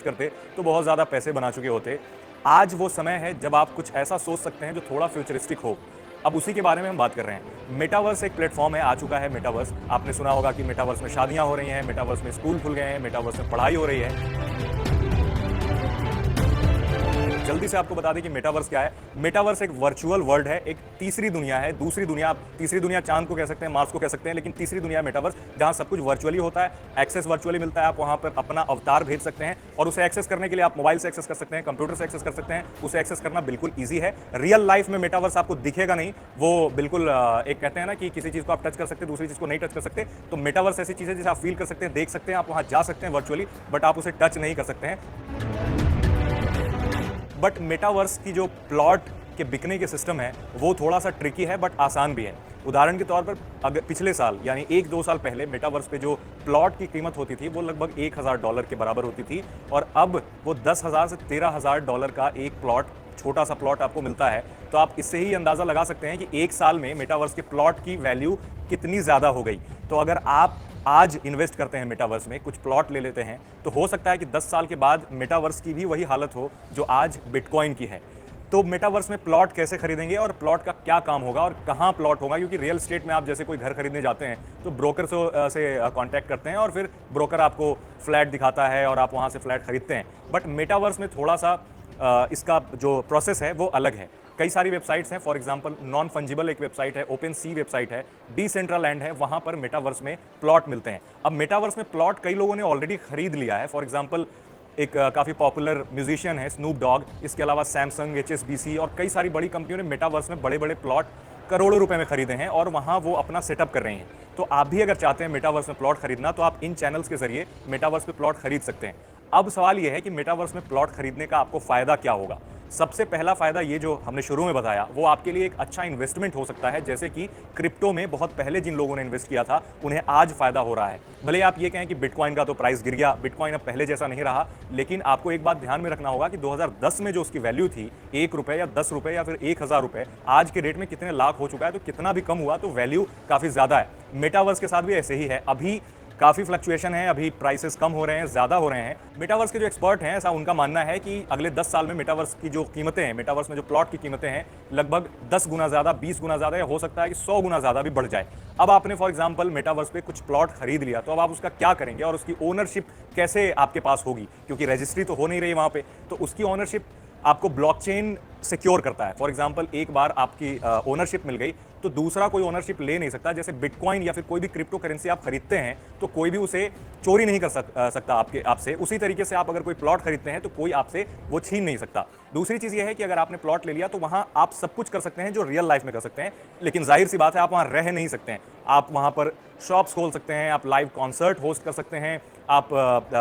Invest करते तो बहुत ज़्यादा पैसे बना चुके होते। आज वो समय है जब आप कुछ ऐसा सोच सकते हैं जो थोड़ा फ्यूचरिस्टिक हो। अब उसी के बारे में हम बात कर रहे हैं। मेटावर्स एक प्लेटफॉर्म है, आ चुका है मेटावर्स। आपने सुना होगा कि मेटावर्स में शादियां हो रही हैं, मेटावर्स में स्कूल खुल गए हैं, मेटावर्स में पढ़ाई हो रही है। जल्दी से आपको बता दें कि मेटावर्स क्या है। मेटावर्स एक वर्चुअल वर्ल्ड है, एक तीसरी दुनिया है। दूसरी दुनिया, आप तीसरी दुनिया चांद को कह सकते हैं, मार्स को कह सकते हैं, लेकिन तीसरी दुनिया मेटावर्स, जहां सब कुछ वर्चुअली होता है, एक्सेस वर्चुअली मिलता है। आप वहां पर अपना अवतार भेज सकते हैं और उसे एक्सेस करने के लिए आप मोबाइल से एक्सेस कर सकते हैं, कंप्यूटर से एक्सेस कर सकते हैं। उसे एक्सेस करना बिल्कुल ईजी है। रियल लाइफ में मेटावर्स आपको दिखेगा नहीं, वो बिल्कुल एक कहते हैं ना कि किसी चीज को आप टच कर सकते हैं, दूसरी चीज को नहीं टच कर सकते। तो मेटावर्स ऐसी चीज है जिसे आप फील कर सकते हैं, देख सकते हैं, आप वहां जा सकते हैं वर्चुअली, बट आप उसे टच नहीं कर सकते हैं। बट मेटावर्स की जो प्लॉट के बिकने के सिस्टम है वो थोड़ा सा ट्रिकी है, बट आसान भी है। उदाहरण के तौर पर अगर पिछले साल यानी 1-2 साल पहले मेटावर्स पे जो प्लॉट की कीमत होती थी वो लगभग $1000 के बराबर होती थी, और अब वो $10,000 से $13,000 का एक प्लॉट, छोटा सा प्लॉट आपको मिलता है। तो आप इससे ही अंदाजा लगा सकते हैं कि एक साल में मेटावर्स के प्लॉट की वैल्यू कितनी ज्यादा हो गई। तो अगर आप आज इन्वेस्ट करते हैं मेटावर्स में, कुछ प्लॉट ले लेते हैं, तो हो सकता है कि 10 साल के बाद मेटावर्स की भी वही हालत हो जो आज बिटकॉइन की है। तो मेटावर्स में प्लॉट कैसे खरीदेंगे और प्लॉट का क्या काम होगा और कहां प्लॉट होगा, क्योंकि रियल एस्टेट में आप जैसे कोई घर खरीदने जाते हैं तो ब्रोकर से कांटेक्ट करते हैं और फिर ब्रोकर आपको फ्लैट दिखाता है और आप वहां से फ्लैट खरीदते हैं। बट मेटावर्स में थोड़ा सा इसका जो प्रोसेस है वो अलग है। कई सारी वेबसाइट्स हैं, फॉर एग्जांपल नॉन फंजिबल एक वेबसाइट है, ओपन सी वेबसाइट है, डिसेंट्रलैंड है, वहां पर मेटावर्स में प्लॉट मिलते हैं। अब मेटावर्स में प्लॉट कई लोगों ने ऑलरेडी खरीद लिया है। फॉर एग्जांपल एक काफ़ी पॉपुलर म्यूजिशियन है स्नूप डॉग, इसके अलावा सैमसंग, HSBC और कई सारी बड़ी कंपनियों ने मेटावर्स में बड़े बड़े प्लॉट करोड़ों रुपए में खरीदे हैं और वहां वो अपना सेटअप कर रहे हैं। तो आप भी अगर चाहते हैं मेटावर्स में प्लॉट खरीदना, तो आप इन चैनल्स के जरिए मेटावर्स में प्लॉट खरीद सकते हैं। अब सवाल यह है कि मेटावर्स में प्लॉट खरीदने का आपको फायदा क्या होगा। सबसे पहला फायदा ये जो हमने शुरू में बताया, वो आपके लिए एक अच्छा इन्वेस्टमेंट हो सकता है। जैसे कि क्रिप्टो में बहुत पहले जिन लोगों ने इन्वेस्ट किया था उन्हें आज फायदा हो रहा है। भले आप ये कहें कि बिटकॉइन का तो प्राइस गिर गया, बिटकॉइन अब पहले जैसा नहीं रहा, लेकिन आपको एक बात ध्यान में रखना होगा कि 2010 में जो उसकी वैल्यू थी, ₹1 या ₹10 या फिर ₹1000, आज के रेट में कितने लाख हो चुका है। तो कितना भी कम हुआ तो वैल्यू काफी ज्यादा है। मेटावर्स के साथ भी ऐसे ही है, अभी काफी फ्लक्चुएशन है, अभी प्राइसेस कम हो रहे हैं, ज्यादा हो रहे हैं। मेटावर्स के जो एक्सपर्ट हैं, ऐसा उनका मानना है कि अगले 10 साल में मेटावर्स की जो कीमतें हैं, मेटावर्स में जो प्लॉट की कीमतें हैं, लगभग 10 गुना ज्यादा, 20 गुना ज्यादा, या हो सकता है कि 100 गुना ज्यादा भी बढ़ जाए। अब आपने फॉर एग्जांपल मेटावर्स पे कुछ प्लॉट खरीद लिया, तो अब आप उसका क्या करेंगे और उसकी ओनरशिप कैसे आपके पास होगी, क्योंकि रजिस्ट्री तो हो नहीं रही वहां पे। तो उसकी ओनरशिप आपको ब्लॉकचेन सिक्योर करता है। फॉर एग्जांपल एक बार आपकी ओनरशिप मिल गई तो दूसरा कोई ओनरशिप ले नहीं सकता। जैसे बिटकॉइन या फिर कोई भी क्रिप्टो करेंसी आप खरीदते हैं तो कोई भी उसे चोरी नहीं कर सकता आपसे। उसी तरीके से आप अगर कोई प्लॉट खरीदते हैं तो कोई आपसे वो छीन नहीं सकता। दूसरी चीज ये है कि अगर आपने प्लॉट ले लिया तो वहां आप सब कुछ कर सकते हैं जो रियल लाइफ में कर सकते हैं, लेकिन जाहिर सी बात है आप वहां रह नहीं सकते हैं। आप वहां पर शॉप्स खोल सकते हैं, आप लाइव कॉन्सर्ट होस्ट कर सकते हैं, आप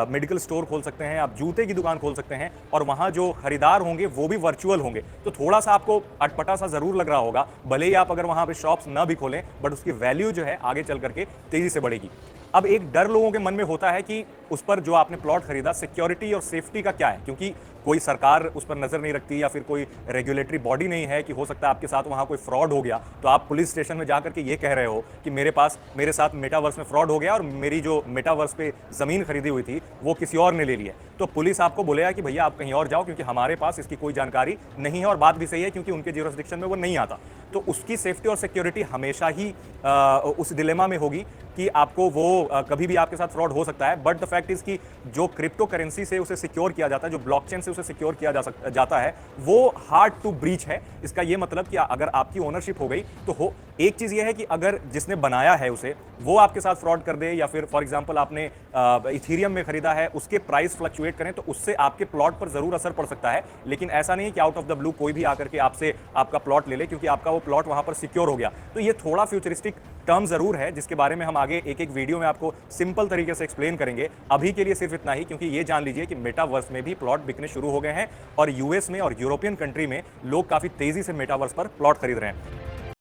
मेडिकल स्टोर खोल सकते हैं, आप जूते की दुकान खोल सकते हैं, और वहां जो खरीदार होंगे वो भी वर्चुअल होंगे। तो थोड़ा सा आपको अटपटा सा जरूर लग रहा होगा, भले ही आप अगर वहां पे शॉप्स ना भी खोलें, बट उसकी वैल्यू जो है आगे चल करके तेजी से बढ़ेगी। अब एक डर लोगों के मन में होता है कि उस पर जो आपने प्लॉट खरीदा, सिक्योरिटी और सेफ्टी का क्या है, क्योंकि कोई सरकार उस पर नजर नहीं रखती या फिर कोई रेगुलेटरी बॉडी नहीं है कि हो सकता है आपके साथ वहां कोई फ्रॉड हो गया, तो आप पुलिस स्टेशन में जाकर के ये कह रहे हो कि मेरे साथ मेटावर्स में फ्रॉड हो गया और मेरी जो मेटावर्स पे जमीन खरीदी हुई थी वो किसी और ने ले ली है। तो पुलिस आपको बोलेगा कि भैया आप कहीं और जाओ, क्योंकि हमारे पास इसकी कोई जानकारी नहीं है। और बात भी सही है, क्योंकि उनके ज्यूरिसडिक्शन में वो नहीं आता। तो उसकी सेफ्टी और सिक्योरिटी हमेशा ही उस डिलेमा में होगी कि आपको वो कभी भी आपके साथ फ्रॉड हो सकता है। बट द फैक्ट इज कि जो क्रिप्टो करेंसी से उसे सिक्योर किया जाता है, जो ब्लॉकचेन से उसे सिक्योर किया जाता है, वो हार्ड टू ब्रीच है। इसका ये मतलब कि अगर आपकी ओनरशिप हो गई तो हो एक चीज ये है कि अगर जिसने बनाया है उसे वो आपके साथ फ्रॉड कर दे, या फिर फॉर एग्जांपल आपने इथेरियम में खरीदा है, उसके प्राइस फ्लक्चुएट करें, तो उससे आपके प्लॉट पर जरूर असर पड़ सकता है। लेकिन ऐसा नहीं है कि आउट ऑफ द ब्लू कोई भी आकर के आपसे आपका प्लॉट ले ले, क्योंकि आपका वो प्लॉट वहां पर सिक्योर हो गया। तो ये थोड़ा फ्यूचरिस्टिक टर्म जरूर है, जिसके बारे में हम आगे एक एक वीडियो में आपको सिंपल तरीके से एक्सप्लेन करेंगे। अभी के लिए सिर्फ इतना ही, क्योंकि ये जान लीजिए कि मेटावर्स में भी प्लॉट बिकने शुरू हो गए हैं और यूएस में और यूरोपियन कंट्री में लोग काफी तेजी से मेटावर्स पर प्लॉट खरीद रहे हैं।